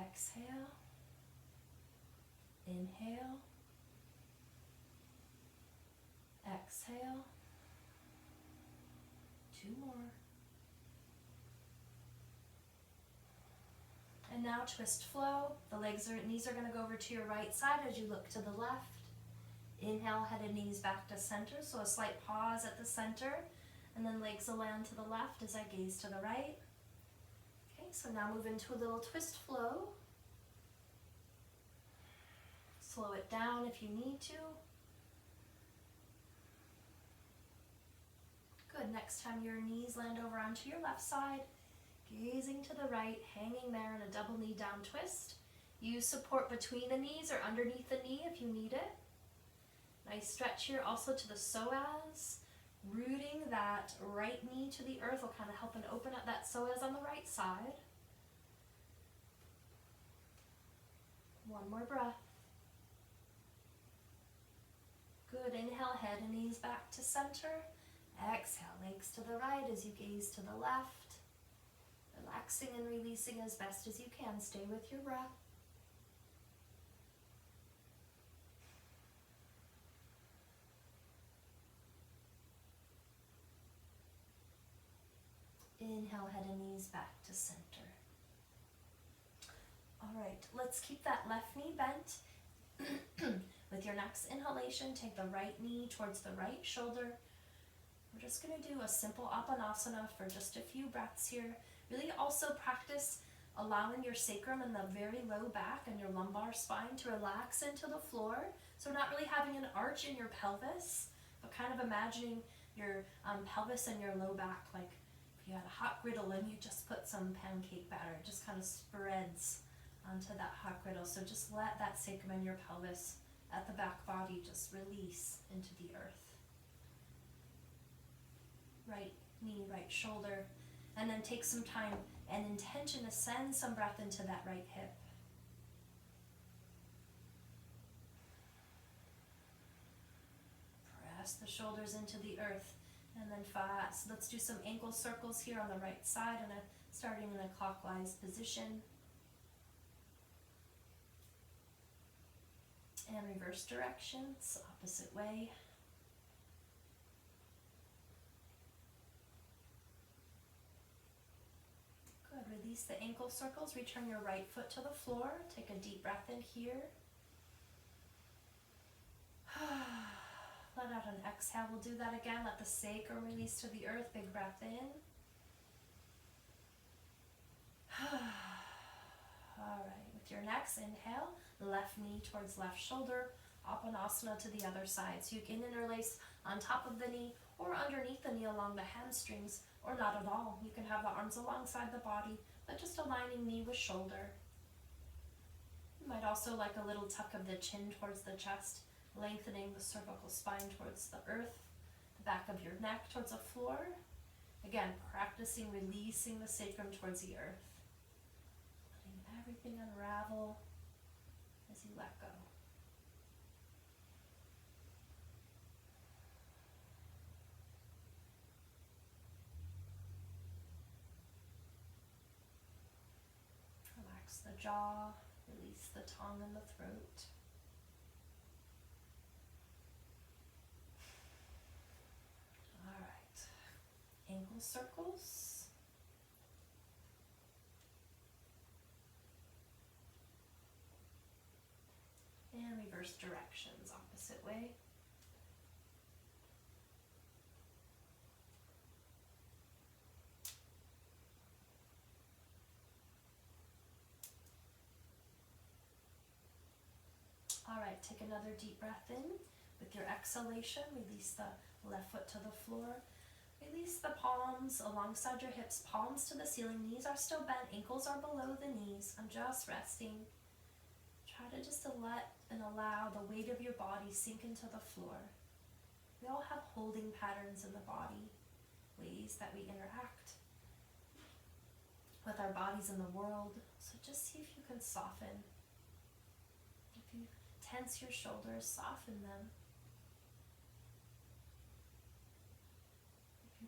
Exhale. Inhale. Exhale. 2 more. And now twist flow. The knees are going to go over to your right side as you look to the left. Inhale, head and knees back to center. So a slight pause at the center. And then legs will land to the left as I gaze to the right. Okay, so now move into a little twist flow. Slow it down if you need to. Good, next time your knees land over onto your left side, gazing to the right, hanging there in a double knee down twist. Use support between the knees or underneath the knee if you need it. Nice stretch here also to the psoas. Rooting that right knee to the earth will kind of help and open up that psoas on the right side. 1 more breath. Good, inhale, head and knees back to center. Exhale, legs to the right as you gaze to the left. Relaxing and releasing as best as you can. Stay with your breath. Inhale, head and knees back to center. All right, let's keep that left knee bent. With your next inhalation, take the right knee towards the right shoulder. We're just going to do a simple apanasana for just a few breaths here. Really also practice allowing your sacrum and the very low back and your lumbar spine to relax into the floor. So we're not really having an arch in your pelvis, but kind of imagining your pelvis and your low back like if you had a hot griddle and you just put some pancake batter. It just kind of spreads onto that hot griddle. So just let that sacrum and your pelvis at the back body just release into the earth. Right knee, right shoulder, and then take some time and intention to send some breath into that right hip. Press the shoulders into the earth, and then fast. Let's do some ankle circles here on the right side, and starting in a clockwise position. And reverse directions, opposite way. Good, release the ankle circles, return your right foot to the floor. Take a deep breath in here. Let out an exhale, we'll do that again. Let the sacrum release to the earth, big breath in. Alright, with your next inhale, left knee towards left shoulder, Apanasana to the other side. So you can interlace on top of the knee or underneath the knee along the hamstrings, or not at all. You can have the arms alongside the body, but just aligning knee with shoulder. You might also like a little tuck of the chin towards the chest, lengthening the cervical spine towards the earth, the back of your neck towards the floor. Again, practicing releasing the sacrum towards the earth. Letting everything unravel as you let go. Relax the jaw, release the tongue and the throat. Ankle circles. And reverse directions, opposite way. All right, take another deep breath in. With your exhalation, release the left foot to the floor. Release the palms alongside your hips, palms to the ceiling. Knees are still bent, ankles are below the knees. I'm just resting. Try to just let and allow the weight of your body sink into the floor. We all have holding patterns in the body, ways that we interact with our bodies in the world. So just see if you can soften. If you tense your shoulders, soften them.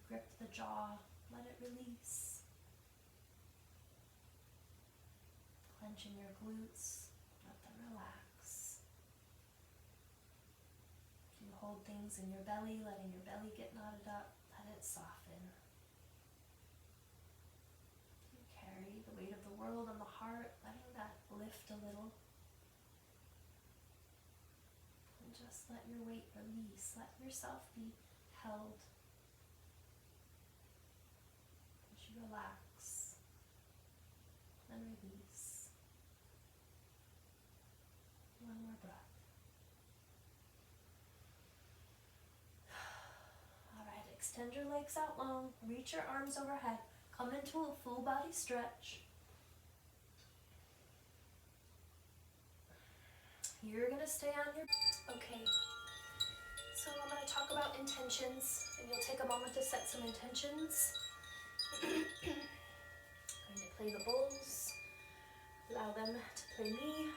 Grip the jaw, let it release. Clenching your glutes, let them relax. If you hold things in your belly, letting your belly get knotted up, let it soften. You carry the weight of the world on the heart, letting that lift a little. And just let your weight release, let yourself be held. Relax and release. One more breath. All right, extend your legs out long, reach your arms overhead, come into a full body stretch. You're gonna stay on your... Okay, so I'm gonna talk about intentions, and you'll take a moment to set some intentions. I'm going to play the bowls, allow them to play me,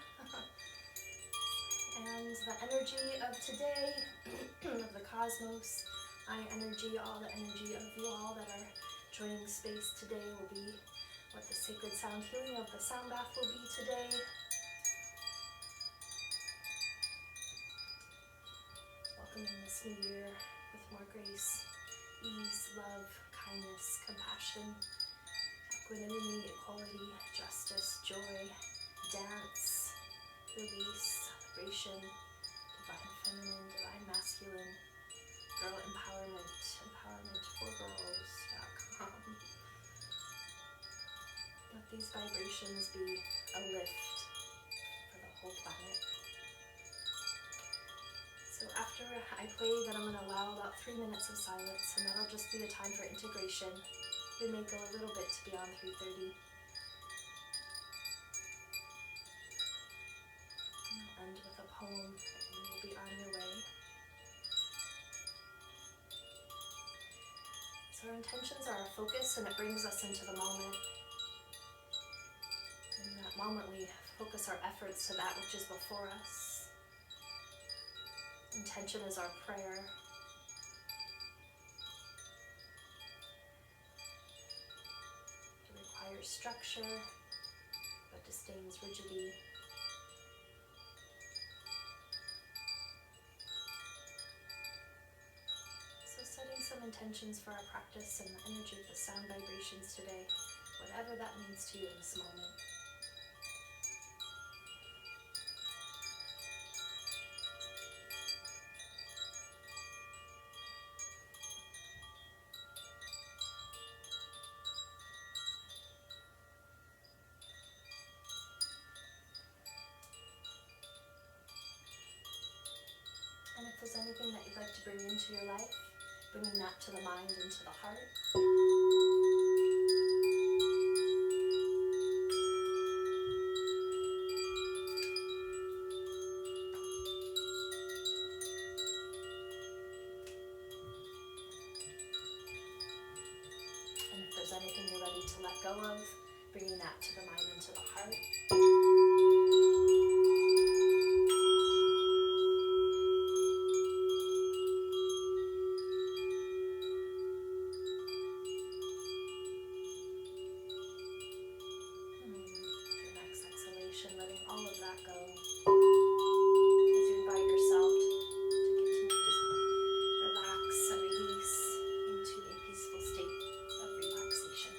and the energy of today, of the cosmos, my energy, all the energy of you all that are joining space today will be what the sacred sound healing of the sound bath will be today. Welcoming this new year with more grace, ease, love, kindness, compassion, equanimity, equality, justice, joy, dance, release, celebration, divine feminine, divine masculine, girl empowerment, empowermentforgirls.com. Let these vibrations be a lift for the whole planet. So after I play, then I'm going to allow about 3 minutes of silence, and that'll just be a time for integration. We may go a little bit to beyond 3:30. And I'll end with a poem, and you'll be on your way. So our intentions are our focus, and it brings us into the moment. In that moment, we focus our efforts to that which is before us. Intention is our prayer. It requires structure, but disdains rigidity. intentions for our practice and the energy of the sound vibrations today, whatever that means to you in this moment. And if there's anything that you'd like to bring into your life, bringing that to the mind and to the heart. And if there's anything you're ready to let go of, bringing that to the mind and to the heart. Your next exhalation, letting all of that go as you invite yourself to continue to relax and release into a peaceful state of relaxation.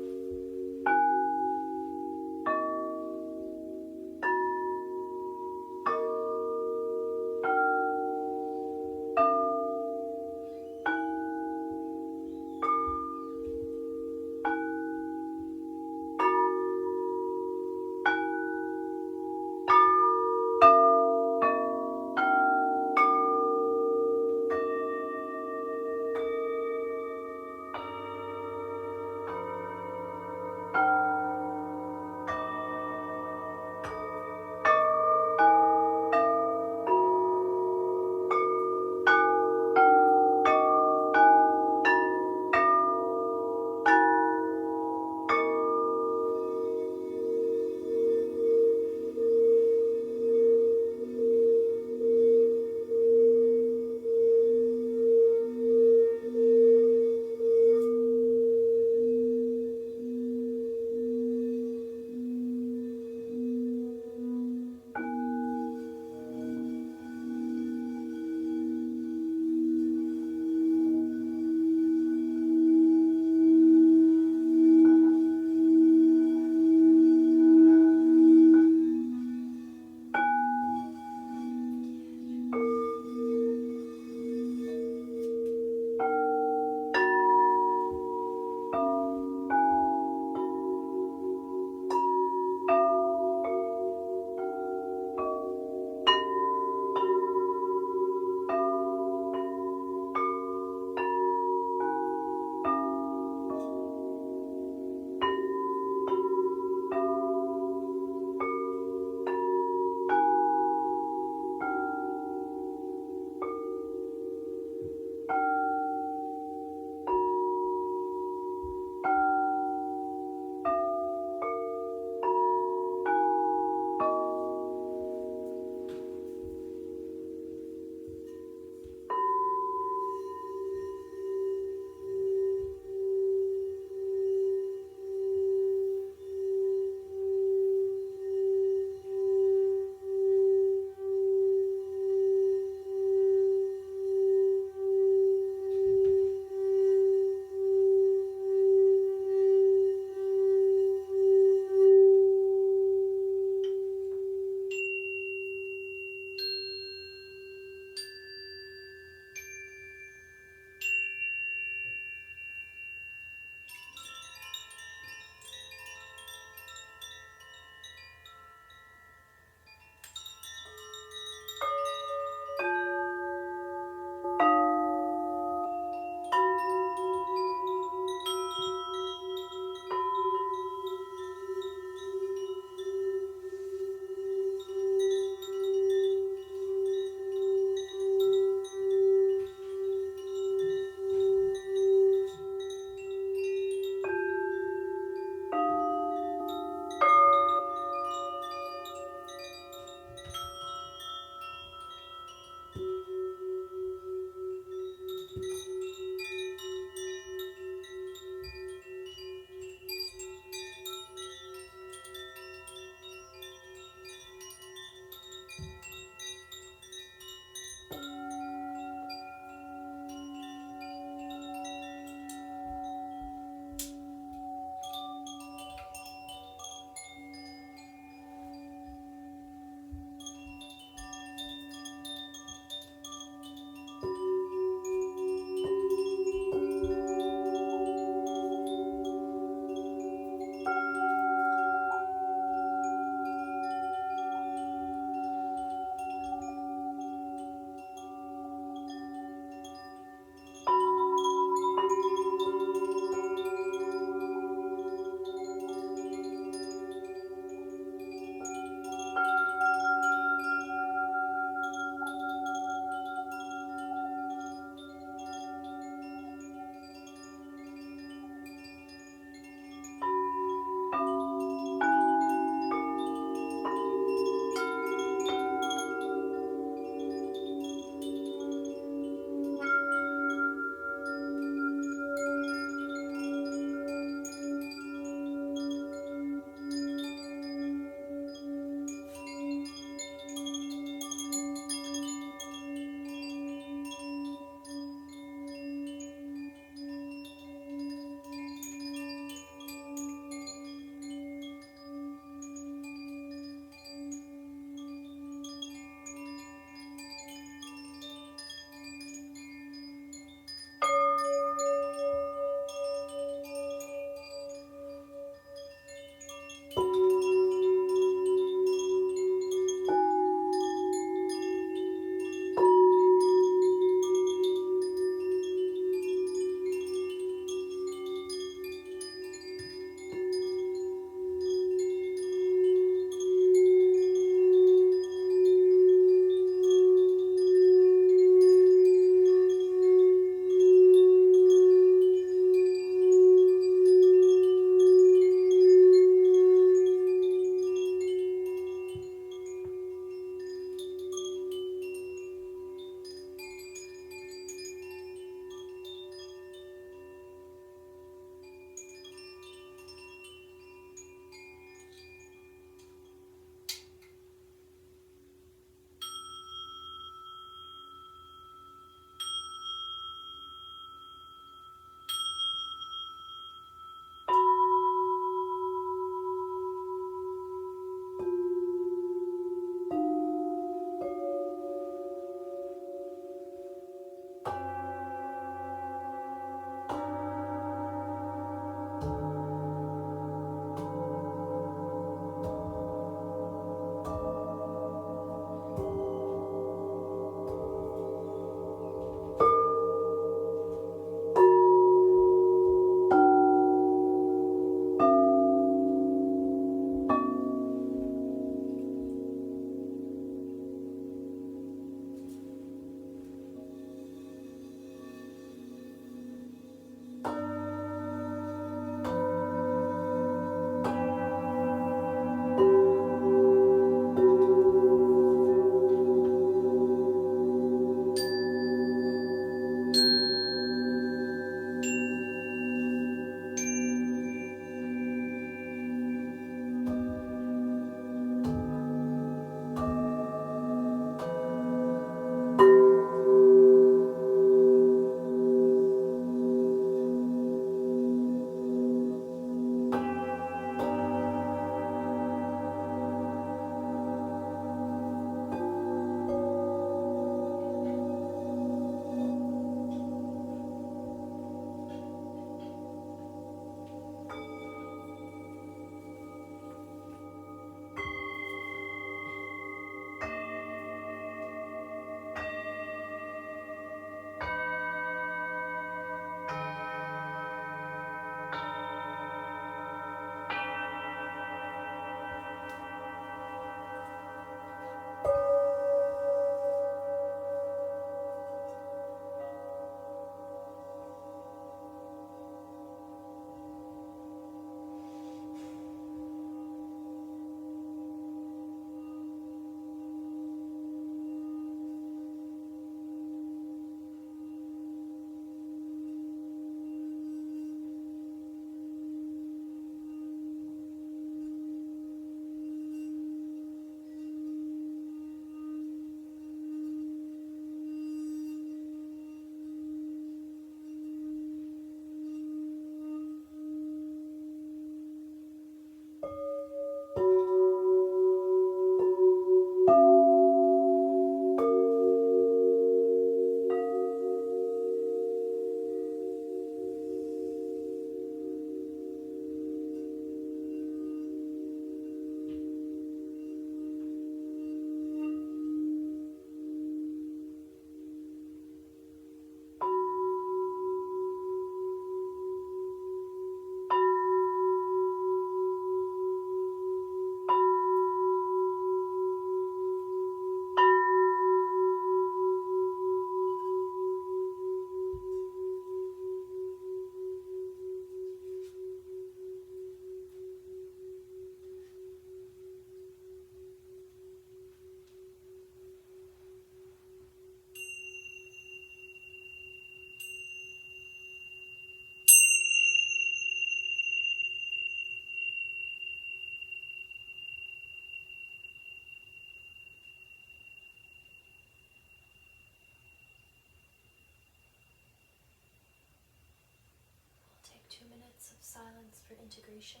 silence for integration.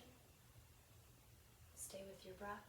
Stay with your breath.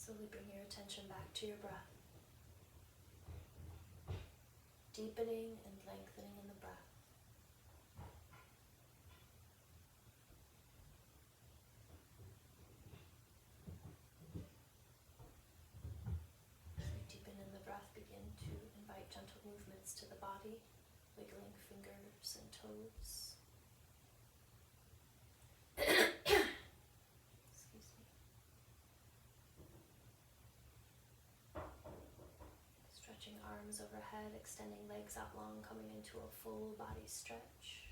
Slowly bring your attention back to your breath. Deepening and lengthening in the breath. As we deepen in the breath, begin to invite gentle movements to the body, wiggling fingers and toes. Excuse me. Stretching arms overhead, extending legs out long, coming into a full body stretch.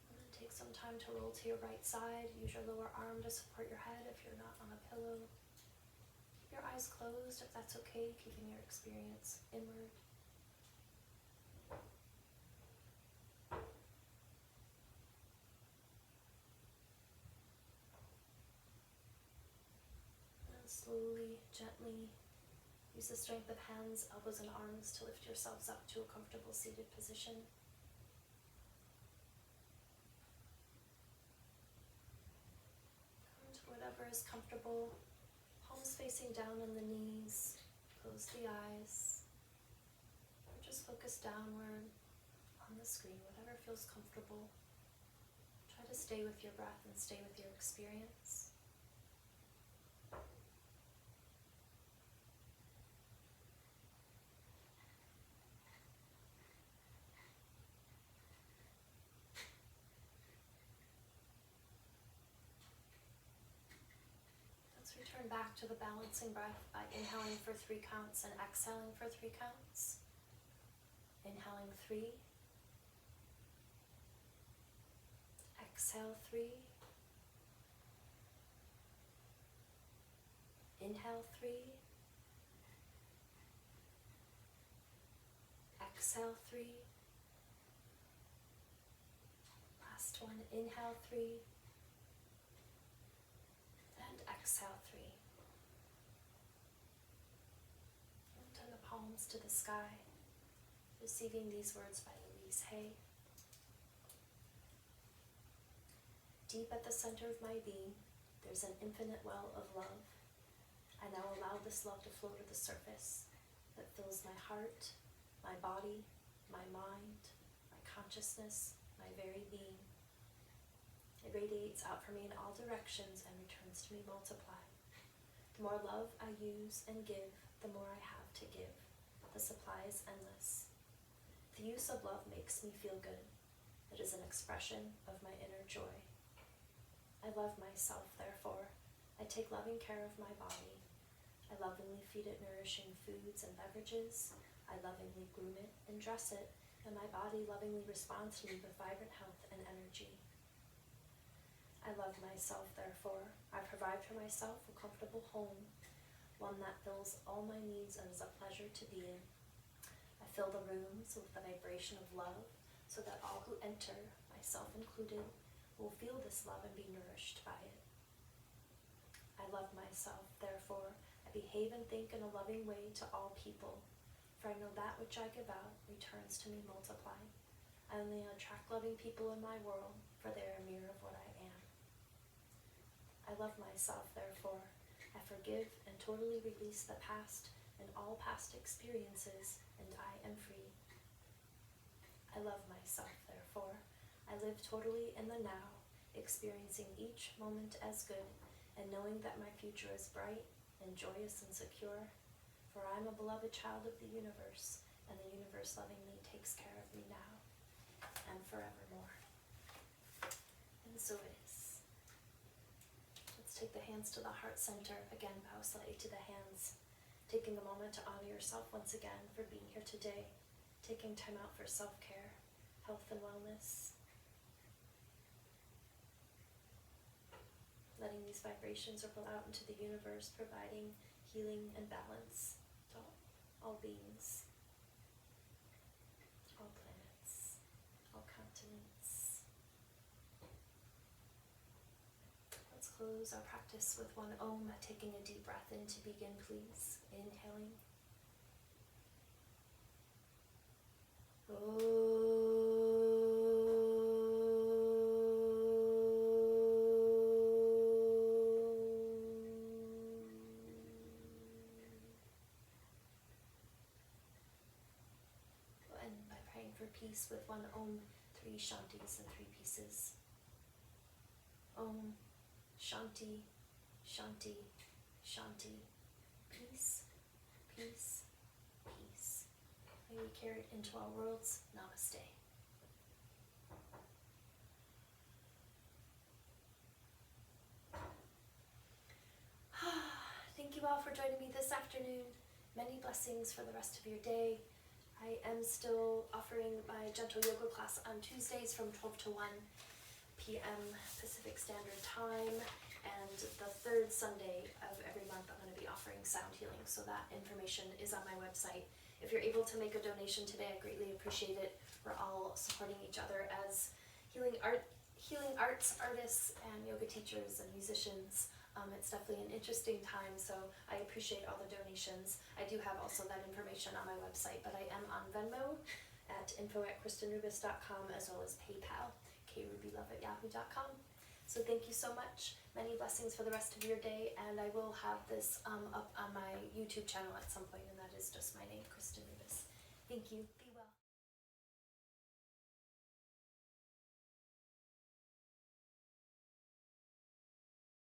And then take some time to roll to your right side. Use your lower arm to support your head if you're not on a pillow. Keep your eyes closed if that's okay, keeping your experience inward. Slowly, gently, use the strength of hands, elbows, and arms to lift yourselves up to a comfortable seated position. Come to whatever is comfortable, palms facing down on the knees, close the eyes, or just focus downward on the screen, whatever feels comfortable. Try to stay with your breath and stay with your experience. Return back to the balancing breath by inhaling for 3 counts and exhaling for 3 counts. Inhaling 3. Exhale 3. Inhale 3. Exhale 3. Last one, inhale 3. Exhale 3. And turn the palms to the sky, receiving these words by Louise Hay. Deep at the center of my being, there's an infinite well of love. I now allow this love to flow to the surface that fills my heart, my body, my mind, my consciousness, my very being. It radiates out from me in all directions and returns to me multiplied. The more love I use and give, the more I have to give. The supply is endless. The use of love makes me feel good. It is an expression of my inner joy. I love myself, therefore. I take loving care of my body. I lovingly feed it nourishing foods and beverages. I lovingly groom it and dress it, and my body lovingly responds to me with vibrant health and energy. I love myself, therefore. I provide for myself a comfortable home, one that fills all my needs and is a pleasure to be in. I fill the rooms with the vibration of love, so that all who enter, myself included, will feel this love and be nourished by it. I love myself, therefore. I behave and think in a loving way to all people, for I know that which I give out returns to me multiplied. I only attract loving people in my world, for they are a mirror of what I am. I love myself, therefore. I forgive and totally release the past and all past experiences, and I am free. I love myself, therefore. I live totally in the now, experiencing each moment as good, and knowing that my future is bright and joyous and secure, for I am a beloved child of the universe, and the universe lovingly takes care of me now and forevermore. And so it is. Let's take the hands to the heart center. Again, bow slightly to the hands, taking a moment to honor yourself once again for being here today, taking time out for self-care, health and wellness, letting these vibrations ripple out into the universe, providing healing and balance to all beings, all planets, all continents. Let's close our practice with one Om, taking a deep breath in to begin, please. Inhaling. For peace with one Om, 3 Shantis and 3 pieces. Om, Shanti, Shanti, Shanti. Peace, peace, peace. May we carry it into our worlds. Namaste. Thank you all for joining me this afternoon. Many blessings for the rest of your day. I am still offering my gentle yoga class on Tuesdays from 12 to 1 p.m. Pacific Standard Time, and the third Sunday of every month I'm going to be offering sound healing, so that information is on my website. If you're able to make a donation today, I greatly appreciate it. We're all supporting each other as healing arts, artists, and yoga teachers and musicians. It's definitely an interesting time, so I appreciate all the donations. I do have also that information on my website, but I am on Venmo at info@kristenrubis.com, as well as PayPal, krubylove@yahoo.com. So thank you so much. Many blessings for the rest of your day, and I will have this up on my YouTube channel at some point, and that is just my name, Kristen Rubis. Thank you. Be well.